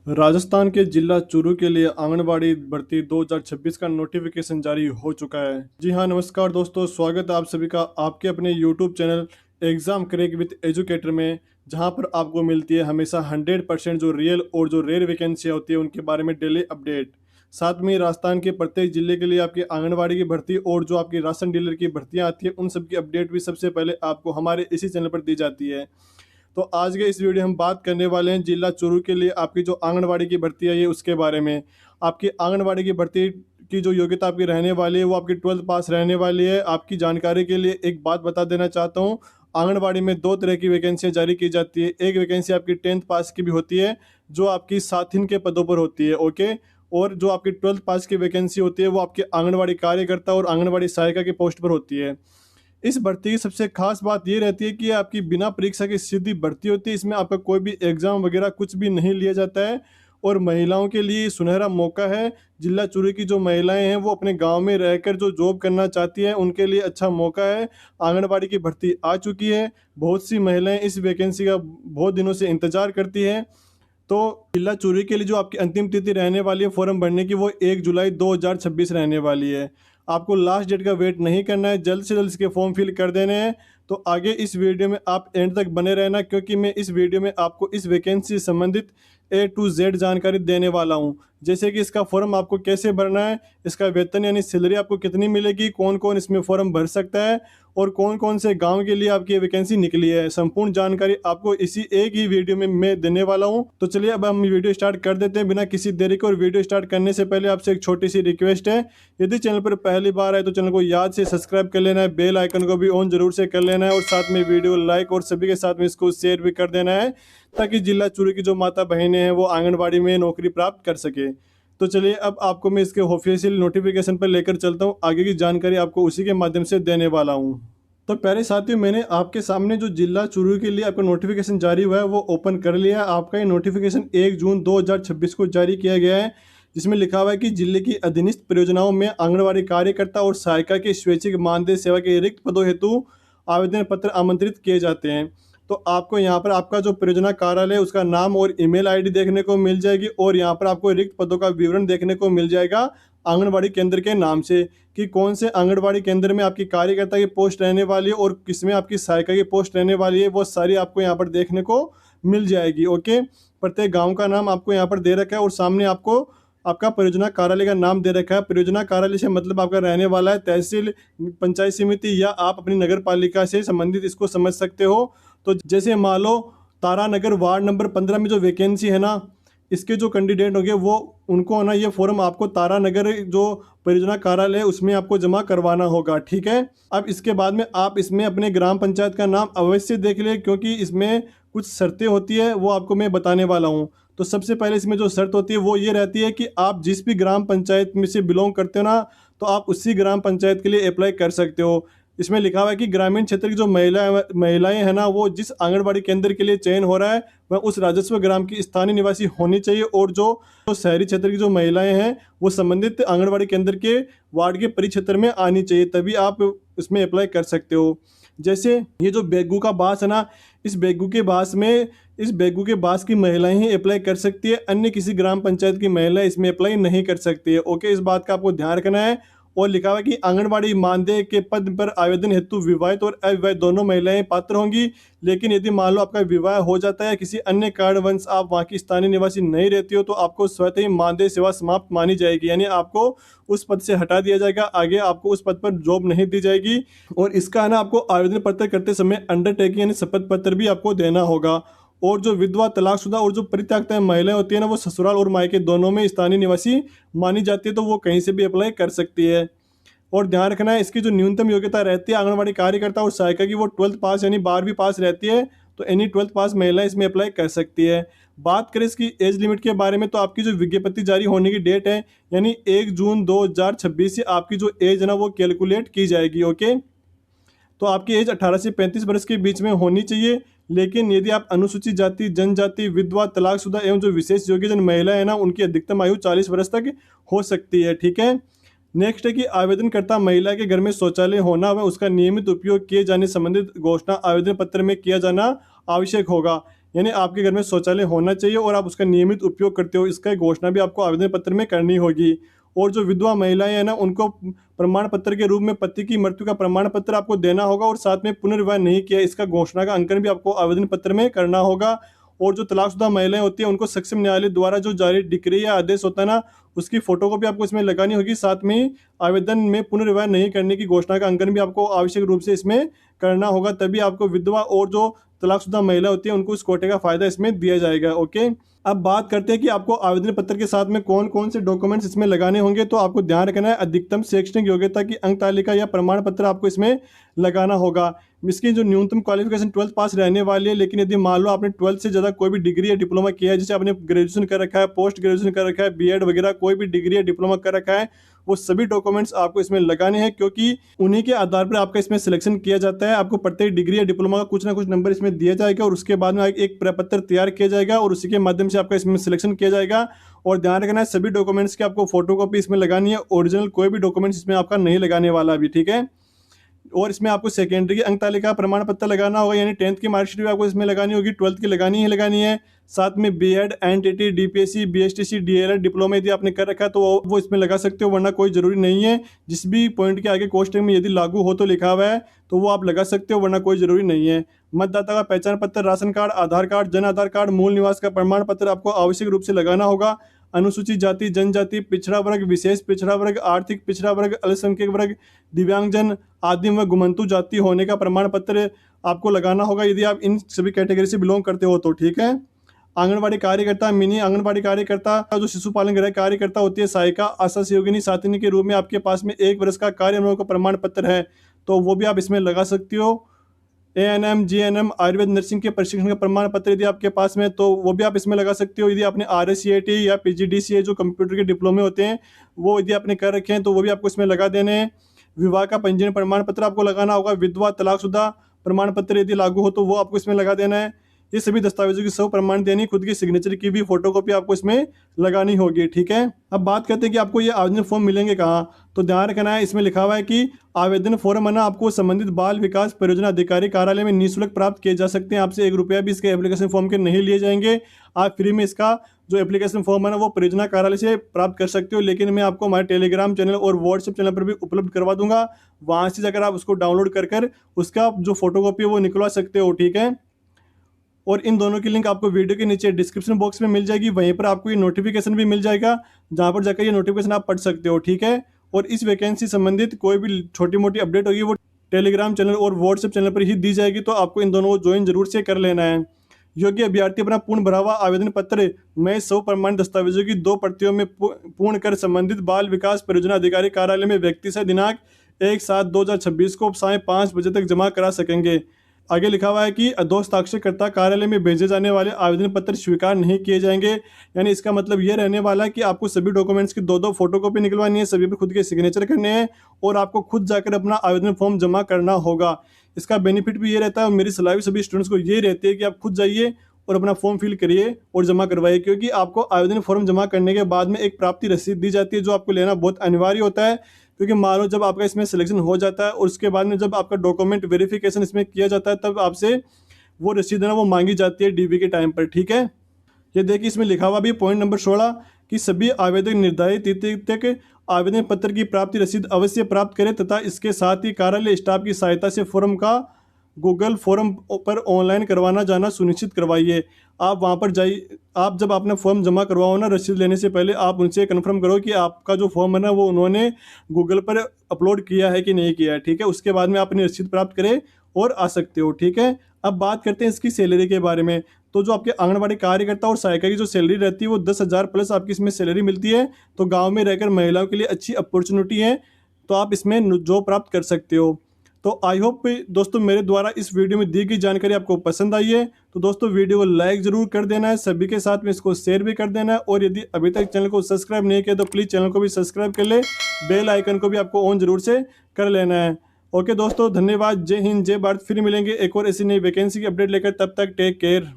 राजस्थान के जिला चूरू के लिए आंगनबाड़ी भर्ती 2026 का नोटिफिकेशन जारी हो चुका है। जी हाँ, नमस्कार दोस्तों, स्वागत है आप सभी का आपके अपने YouTube channel exam crack with educator में, जहां पर आपको मिलती है हमेशा 100% जो रियल और जो रेयर वैकेंसियाँ होती है उनके बारे में डेली अपडेट। साथ में राजस्थान के प्रत्येक जिले के लिए आपकी आंगनबाड़ी की भर्ती और जो आपकी राशन डीलर की भर्तियाँ आती है उन सब की अपडेट भी सबसे पहले आपको हमारे इसी चैनल पर दी जाती है। तो आज के इस वीडियो हम बात करने वाले हैं जिला चूरू के लिए आपकी जो आंगनबाड़ी की भर्ती है ये उसके बारे में। आपकी आंगनबाड़ी की भर्ती की जो योग्यता आपकी रहने वाली है वो आपकी 12th पास रहने वाली है। आपकी जानकारी के लिए एक बात बता देना चाहता हूँ, आंगनबाड़ी में दो तरह की वैकेंसियाँ जारी की जाती है। एक वैकेंसी आपकी 10th पास की भी होती है जो आपकी साथिन के पदों पर होती है, ओके। और जो आपकी 12th पास की वैकेंसी होती है वो आपके आंगनबाड़ी कार्यकर्ता और आंगनबाड़ी सहायिका की पोस्ट पर होती है। इस भर्ती की सबसे खास बात ये रहती है कि ये आपकी बिना परीक्षा की सीधी भर्ती होती है। इसमें आपका कोई भी एग्जाम वगैरह कुछ भी नहीं लिया जाता है और महिलाओं के लिए सुनहरा मौका है। जिला चूरू की जो महिलाएं हैं वो अपने गांव में रहकर जो जॉब करना चाहती हैं उनके लिए अच्छा मौका है। आंगनबाड़ी की भर्ती आ चुकी है, बहुत सी महिलाएं इस वैकेंसी का बहुत दिनों से इंतजार करती हैं। तो जिला चूरू के लिए जो आपकी अंतिम तिथि रहने वाली है फॉर्म भरने की वो 1 जुलाई 2026 रहने वाली है। आपको लास्ट डेट का वेट नहीं करना है, जल्द से जल्द इसके फॉर्म फिल कर देने हैं। तो आगे इस वीडियो में आप एंड तक बने रहना, क्योंकि मैं इस वीडियो में आपको इस वैकेंसी से संबंधित A to Z जानकारी देने वाला हूं। जैसे कि इसका फॉर्म आपको कैसे भरना है, इसका वेतन यानी सैलरी आपको कितनी मिलेगी, कौन कौन इसमें फॉर्म भर सकता है और कौन कौन से गांव के लिए आपकी वैकेंसी निकली है, संपूर्ण जानकारी आपको इसी एक ही वीडियो में मैं देने वाला हूं। तो चलिए अब हम वीडियो स्टार्ट कर देते हैं बिना किसी देरी के। और वीडियो स्टार्ट करने से पहले आपसे एक छोटी सी रिक्वेस्ट है, यदि चैनल पर पहली बार आए तो चैनल को याद से सब्सक्राइब कर लेना है, बेल आइकन को भी ऑन जरूर से कर लेना है और साथ में वीडियो लाइक और सभी के साथ में इसको शेयर भी कर देना है, ताकि जिला चूरू की जो माता बहनें हैं वो आंगनबाड़ी में नौकरी प्राप्त कर सके। तो चलिए अब आपको मैं इसके ऑफिशियल नोटिफिकेशन पर लेकर चलता हूँ, आगे की जानकारी आपको उसी के माध्यम से देने वाला हूँ। तो प्यारे साथियों, मैंने आपके सामने जो जिला चूरू के लिए आपका नोटिफिकेशन जारी हुआ है वो ओपन कर लिया है। आपका ये नोटिफिकेशन 1 जून 2026 को जारी किया गया है, जिसमें लिखा हुआ है कि जिले की अधीनस्थ परियोजनाओं में आंगनबाड़ी कार्यकर्ता और सहायिका के स्वैच्छिक मानदेय सेवा के रिक्त पदों हेतु आवेदन पत्र आमंत्रित किए जाते हैं। तो आपको यहाँ पर आपका जो परियोजना कार्यालय है उसका नाम और ईमेल आईडी देखने को मिल जाएगी और यहाँ पर आपको रिक्त पदों का विवरण देखने को मिल जाएगा आंगनबाड़ी केंद्र के नाम से, कि कौन से आंगनबाड़ी केंद्र में आपकी कार्यकर्ता की पोस्ट रहने वाली है और किसमें आपकी सहायिका की पोस्ट रहने वाली है, वो सारी आपको यहाँ पर देखने को मिल जाएगी, ओके। प्रत्येक गांव का नाम आपको यहाँ पर दे रखा है और सामने आपको आपका परियोजना कार्यालय का नाम दे रखा है। परियोजना कार्यालय से मतलब आपका रहने वाला है तहसील, पंचायत समिति या आप अपनी नगर पालिका से संबंधित इसको समझ सकते हो। तो जैसे मान लो तारानगर वार्ड नंबर 15 में जो वैकेंसी है ना, इसके जो कैंडिडेट होंगे वो उनको ना ये फॉर्म आपको तारानगर जो परियोजना कार्यालय है उसमें आपको जमा करवाना होगा, ठीक है। अब इसके बाद में आप इसमें अपने ग्राम पंचायत का नाम अवश्य देख ले, क्योंकि इसमें कुछ शर्तें होती है वो आपको मैं बताने वाला हूँ। तो सबसे पहले इसमें जो शर्त होती है वो ये रहती है कि आप जिस भी ग्राम पंचायत में से बिलोंग करते हो ना, तो आप उसी ग्राम पंचायत के लिए अप्लाई कर सकते हो। इसमें लिखा हुआ है कि ग्रामीण क्षेत्र की जो महिलाएं हैं ना, वो जिस आंगनबाड़ी केंद्र के लिए चयन हो रहा है वह उस राजस्व ग्राम की स्थानीय निवासी होनी चाहिए, और जो शहरी क्षेत्र की जो महिलाएं हैं वो संबंधित आंगनबाड़ी केंद्र के वार्ड के परिक्षेत्र में आनी चाहिए, तभी आप उसमें अप्लाई कर सकते हो। जैसे ये जो बेगू का बास है ना, इस बेगू के बास की महिलाएं ही अप्लाई कर सकती है, अन्य किसी ग्राम पंचायत की महिला इसमें अप्लाई नहीं कर सकती है, ओके। इस बात का आपको ध्यान रखना है। और लिखा हुआ है कि आंगनबाड़ी मानदेय के पद पर आवेदन हेतु विवाहित और अविवाहित दोनों महिलाएं पात्र होंगी। लेकिन यदि मान लो आपका विवाह हो जाता है, किसी अन्य कारणवश आप वहां की स्थानीय निवासी नहीं रहती हो, तो आपको स्वतः ही मानदेय सेवा समाप्त मानी जाएगी, यानी आपको उस पद से हटा दिया जाएगा, आगे आपको उस पद पर जॉब नहीं दी जाएगी। और इसका है ना आपको आवेदन पत्र करते समय अंडरटेकिंग यानी शपथ पत्र भी आपको देना होगा। और जो विधवा, तलाकशुदा और जो परित्यक्ता महिलाएं होती है ना, वो ससुराल और मायके दोनों में स्थानीय निवासी मानी जाती है, तो वो कहीं से भी अप्लाई कर सकती है। और ध्यान रखना है इसकी जो न्यूनतम योग्यता रहती है आंगनबाड़ी कार्यकर्ता और सहायिका की, वो 12th पास यानी 12वीं पास रहती है। तो एनी 12th पास महिला इसमें अप्लाई कर सकती है। बात करें इसकी एज लिमिट के बारे में, तो आपकी जो विज्ञप्ति जारी होने की डेट है यानी 1 जून 2026 से आपकी जो एज है ना वो कैलकुलेट की जाएगी, ओके। तो आपकी एज 18 से 35 वर्ष के बीच में होनी चाहिए। लेकिन यदि आप अनुसूचित जाति, जनजाति, विधवा, तलाकशुदा एवं जो विशेष योग्यजन महिला है ना, उनकी अधिकतम आयु 40 वर्ष तक हो सकती है, ठीक है। नेक्स्ट है कि आवेदनकर्ता महिला के घर में शौचालय होना व उसका नियमित उपयोग किए जाने संबंधित घोषणा आवेदन पत्र में किया जाना आवश्यक होगा। यानी आपके घर में शौचालय होना चाहिए और आप उसका नियमित उपयोग करते हो, इसका घोषणा भी आपको आवेदन पत्र में करनी होगी। और जो विधवा महिलाएं हैं ना, उनको प्रमाण पत्र के रूप में पति की मृत्यु का प्रमाण पत्र आपको देना होगा और साथ में पुनर्विवाह नहीं किया इसका घोषणा का अंकन भी आपको आवेदन पत्र में करना होगा। और जो तलाकशुदा महिलाएं होती हैं उनको सक्षम न्यायालय द्वारा जो जारी डिक्री या आदेश होता है ना, उसकी फोटोकॉपी आपको इसमें लगानी होगी। साथ में ही आवेदन में पुनर्विवाह नहीं करने की घोषणा का अंकन भी आपको आवश्यक रूप से इसमें करना होगा, तभी आपको विधवा और जो तलाकशुदा महिला होती है उनको इस कोटे का फायदा इसमें दिया जाएगा। ओके, अब बात करते हैं कि आपको आवेदन पत्र के साथ में कौन कौन से डॉक्यूमेंट्स इसमें लगाने होंगे। तो आपको ध्यान रखना है, अधिकतम शैक्षणिक योग्यता की अंक तालिका या प्रमाण पत्र आपको इसमें लगाना होगा। इसकी जो न्यूनतम क्वालिफिकेशन 12th पास रहने वाली है, लेकिन यदि मान लो आपने 12th से ज़्यादा कोई भी डिग्री या डिप्लोमा किया है, जैसे आपने ग्रेजुएशन कर रखा है, पोस्ट ग्रेजुएशन कर रखा है, बीएड वगैरह कोई भी डिग्री या डिप्लोमा कर रखा है, वो सभी डॉक्यूमेंट्स आपको इसमें लगाने हैं, क्योंकि उन्हीं के आधार पर आपका इसमें सिलेक्शन किया जाता है। आपको प्रत्येक डिग्री या डिप्लोमा का कुछ ना कुछ नंबर इसमें दिया जाएगा और उसके बाद में एक प्रपत्र तैयार किया जाएगा और उसी के माध्यम से आपका इसमें सिलेक्शन किया जाएगा। और ध्यान रखना है, सभी डॉक्यूमेंट्स की आपको फोटोकॉपी इसमें लगानी है, ओरिजिनल कोई भी डॉक्यूमेंट्स इसमें आपका नहीं लगाने वाला अभी, ठीक है। और इसमें आपको सेकेंडरी की अंक तालिका प्रमाण पत्र लगाना होगा, यानी 10th की मार्कशीट भी आपको इसमें लगानी होगी, 12th की लगानी है। साथ में BEd, NTT, DPSC, BSTC, DElEd diploma यदि आपने कर रखा है तो वो इसमें लगा सकते हो, वरना कोई जरूरी नहीं है। जिस भी पॉइंट के आगे कोष्टक में यदि लागू हो तो लिखा हुआ है तो वो आप लगा सकते हो, वरना कोई जरूरी नहीं है। मतदाता का पहचान पत्र, राशन कार्ड, आधार कार्ड, जन आधार कार्ड, मूल निवास का प्रमाण पत्र आपको आवश्यक रूप से लगाना होगा। अनुसूचित जाति, जनजाति, पिछड़ा वर्ग, विशेष पिछड़ा वर्ग, आर्थिक पिछड़ा वर्ग, अल्पसंख्यक वर्ग, दिव्यांगजन, आदिम व घुमंतु जाति होने का प्रमाण पत्र आपको लगाना होगा, यदि आप इन सभी कैटेगरी से बिलोंग करते हो तो, ठीक है। आंगनबाड़ी कार्यकर्ता, मिनी आंगनबाड़ी कार्यकर्ता, जो शिशु पालन गृह कार्यकर्ता होती है, सहायिका, आशा सहयोगिनी, साथिनी के रूप में आपके पास में 1 वर्ष का कार्य अनुभव का प्रमाण पत्र है तो वो भी आप इसमें लगा सकती हो। एएनएम, जीएनएम, आयुर्वेद नर्सिंग के प्रशिक्षण का प्रमाण पत्र यदि आपके पास में तो वो भी आप इसमें लगा सकते हो। यदि आपने आरएससीआईटी या पीजीडीसीए जो कंप्यूटर के डिप्लोमे होते हैं वो यदि आपने कर रखे हैं तो वो भी आपको इसमें लगा देने हैं। विवाह का पंजीयन प्रमाण पत्र आपको लगाना होगा। विधवा, तलाकशुदा प्रमाण पत्र यदि लागू हो तो वो आपको इसमें लगा देना है। ये सभी दस्तावेजों की सब प्रमाण देनी, खुद की सिग्नेचर की भी फोटोकॉपी आपको इसमें लगानी होगी, ठीक है। अब बात करते हैं कि आपको ये आवेदन फॉर्म मिलेंगे कहाँ। तो ध्यान रखना है, इसमें लिखा हुआ है कि आवेदन फॉर्म है ना आपको संबंधित बाल विकास परियोजना अधिकारी कार्यालय में निःशुल्क प्राप्त किए जा सकते हैं। आपसे 1 रुपया भी इसके एप्लीकेशन फॉर्म के नहीं लिए जाएंगे। आप फ्री में इसका जो एप्लीकेशन फॉर्म है ना वो परियोजना कार्यालय से प्राप्त कर सकते हो, लेकिन मैं आपको हमारे टेलीग्राम चैनल और व्हाट्सएप चैनल पर भी उपलब्ध करवा दूंगा। वहाँ से जाकर आप उसको डाउनलोड कर उसका जो फोटोकॉपी है वो निकलवा सकते हो, ठीक है। और इन दोनों की लिंक आपको वीडियो के नीचे डिस्क्रिप्शन बॉक्स में मिल जाएगी, वहीं पर आपको ये नोटिफिकेशन भी मिल जाएगा, जहां पर जाकर ये नोटिफिकेशन आप पढ़ सकते हो, ठीक है। और इस वैकेंसी संबंधित कोई भी छोटी मोटी अपडेट होगी वो टेलीग्राम चैनल और व्हाट्सएप चैनल पर ही दी जाएगी, तो आपको इन दोनों को ज्वाइन जरूर से कर लेना है। योग्य अभ्यर्थी अपना पूर्ण भरा हुआ आवेदन पत्र में 100 प्रमाणित दस्तावेजों की 2 प्रतियों में पूर्ण कर संबंधित बाल विकास परियोजना अधिकारी कार्यालय में व्यक्ति से दिनांक 1/7/2026 को सायं 5 बजे तक जमा करा सकेंगे। आगे लिखा हुआ है कि दो हस्ताक्षरकर्ता कार्यालय में भेजे जाने वाले आवेदन पत्र स्वीकार नहीं किए जाएंगे। यानी इसका मतलब ये रहने वाला है कि आपको सभी डॉक्यूमेंट्स की 2-2 फोटोकॉपी निकलवानी है, सभी पर खुद के सिग्नेचर करने हैं और आपको खुद जाकर अपना आवेदन फॉर्म जमा करना होगा। इसका बेनिफिट भी ये रहता है और मेरी सलाह भी सभी स्टूडेंट्स को ये रहती है कि आप खुद जाइए और अपना फॉर्म फिल करिए और जमा करवाइए, क्योंकि आपको आवेदन फॉर्म जमा करने के बाद में एक प्राप्ति रसीद दी जाती है जो आपको लेना बहुत अनिवार्य होता है। क्योंकि मान लो जब आपका इसमें सिलेक्शन हो जाता है और उसके बाद में जब आपका डॉक्यूमेंट वेरिफिकेशन इसमें किया जाता है तब आपसे वो रसीद है ना वो मांगी जाती है डीवी के टाइम पर, ठीक है। ये देखिए इसमें लिखा हुआ भी पॉइंट नंबर 16 कि सभी आवेदक निर्धारित तिथि तक आवेदन पत्र की प्राप्ति रसीद अवश्य प्राप्त करें तथा इसके साथ ही कार्यालय स्टाफ की सहायता से फॉर्म का गूगल फॉर्म पर ऑनलाइन करवाना जाना सुनिश्चित करवाइए। आप वहाँ पर जाइए, आप जब अपना फॉर्म जमा करवाओ ना रसीद लेने से पहले आप उनसे कंफर्म करो कि आपका जो फॉर्म है ना वो उन्होंने गूगल पर अपलोड किया है कि नहीं किया है, ठीक है। उसके बाद में आप अपनी रसीद प्राप्त करें और आ सकते हो, ठीक है। अब बात करते हैं इसकी सैलरी के बारे में। तो जो आपके आंगनबाड़ी कार्यकर्ता और सहायिका की जो सैलरी रहती है वो 10,000 प्लस आपकी इसमें सैलरी मिलती है। तो गाँव में रहकर महिलाओं के लिए अच्छी अपॉर्चुनिटी है, तो आप इसमें जॉब प्राप्त कर सकते हो। तो आई होप दोस्तों मेरे द्वारा इस वीडियो में दी गई जानकारी आपको पसंद आई है। तो दोस्तों वीडियो को लाइक ज़रूर कर देना है, सभी के साथ में इसको शेयर भी कर देना है और यदि अभी तक चैनल को सब्सक्राइब नहीं किया तो प्लीज़ चैनल को भी सब्सक्राइब कर ले, बेल आइकन को भी आपको ऑन जरूर से कर लेना है। ओके दोस्तों, धन्यवाद। जय हिंद, जय भारत। फिर मिलेंगे एक और ऐसी नई वैकेंसी की अपडेट लेकर, तब तक टेक केयर।